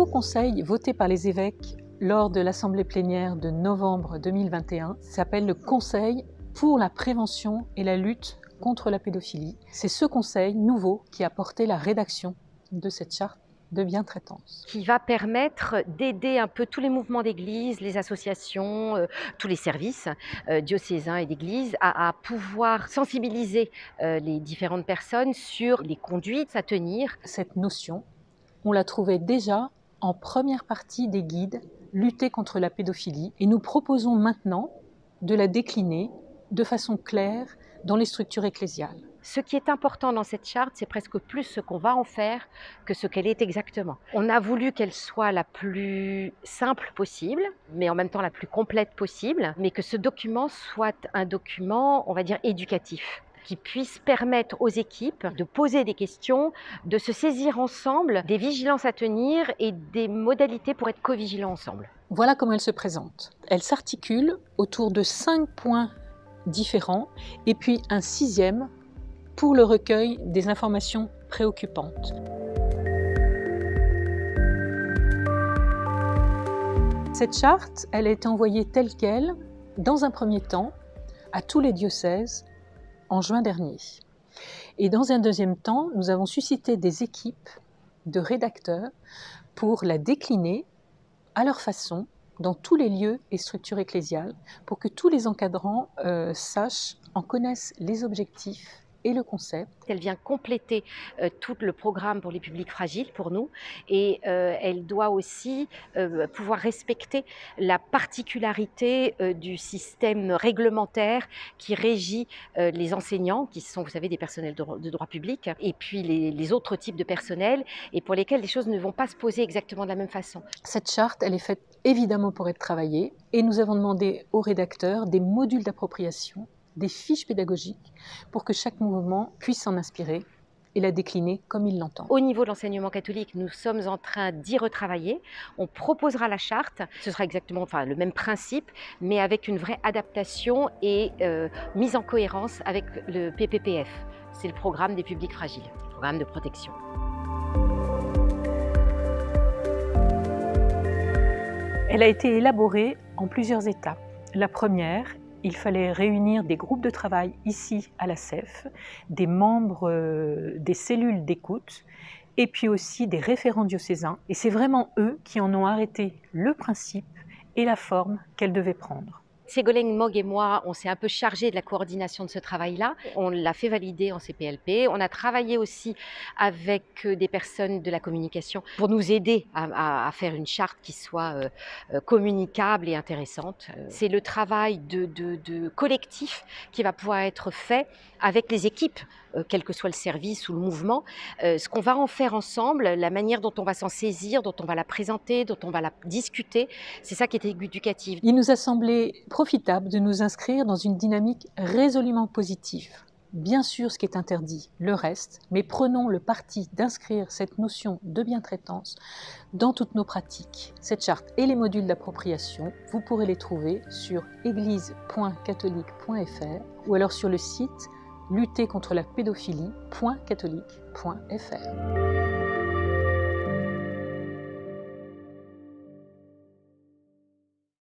conseil voté par les évêques lors de l'Assemblée plénière de novembre 2021 s'appelle le Conseil pour la prévention et la lutte contre la pédophilie. C'est ce conseil nouveau qui a porté la rédaction de cette charte de bientraitance. Qui va permettre d'aider un peu tous les mouvements d'église, les associations, tous les services diocésains et d'église à pouvoir sensibiliser les différentes personnes sur les conduites à tenir. Cette notion, on la trouvait déjà en première partie des guides Lutter contre la pédophilie et nous proposons maintenant de la décliner de façon claire dans les structures ecclésiales. Ce qui est important dans cette charte, c'est presque plus ce qu'on va en faire que ce qu'elle est exactement. On a voulu qu'elle soit la plus simple possible, mais en même temps la plus complète possible, mais que ce document soit un document, on va dire, éducatif, qui puisse permettre aux équipes de poser des questions, de se saisir ensemble des vigilances à tenir et des modalités pour être co-vigilants ensemble. Voilà comment elle se présente. Elle s'articule autour de 5 points différents et puis un 6e pour le recueil des informations préoccupantes. Cette charte, elle a été envoyée telle qu'elle, dans un premier temps, à tous les diocèses en juin dernier. Et dans un deuxième temps, nous avons suscité des équipes de rédacteurs pour la décliner à leur façon dans tous les lieux et structures ecclésiales pour que tous les encadrants en connaissent les objectifs et le concept. Elle vient compléter tout le programme pour les publics fragiles pour nous et elle doit aussi pouvoir respecter la particularité du système réglementaire qui régit les enseignants, qui sont, vous savez, des personnels de droit public, et puis les autres types de personnels, et pour lesquels les choses ne vont pas se poser exactement de la même façon. Cette charte, elle est faite évidemment pour être travaillée, et nous avons demandé aux rédacteurs des modules d'appropriation, des fiches pédagogiques pour que chaque mouvement puisse s'en inspirer et la décliner comme il l'entend. Au niveau de l'enseignement catholique, nous sommes en train d'y retravailler. On proposera la charte. Ce sera exactement le même principe, mais avec une vraie adaptation et mise en cohérence avec le PPPF. C'est le programme des publics fragiles, le programme de protection. Elle a été élaborée en plusieurs étapes. La première, il fallait réunir des groupes de travail ici à la CEF, des membres des cellules d'écoute et puis aussi des référents diocésains. Et c'est vraiment eux qui en ont arrêté le principe et la forme qu'elle devait prendre. Ségolène Mogg et moi, on s'est un peu chargé de la coordination de ce travail-là. On l'a fait valider en CPLP. On a travaillé aussi avec des personnes de la communication pour nous aider à faire une charte qui soit communicable et intéressante. C'est le travail de collectif qui va pouvoir être fait avec les équipes, quel que soit le service ou le mouvement. Ce qu'on va en faire ensemble, la manière dont on va s'en saisir, dont on va la présenter, dont on va la discuter, c'est ça qui est éducatif. Il nous a semblé profitable de nous inscrire dans une dynamique résolument positive. Bien sûr, ce qui est interdit, le reste, mais prenons le parti d'inscrire cette notion de bientraitance dans toutes nos pratiques. Cette charte et les modules d'appropriation, vous pourrez les trouver sur église.catholique.fr ou alors sur le site luttercontrelapédophilie.catholique.fr.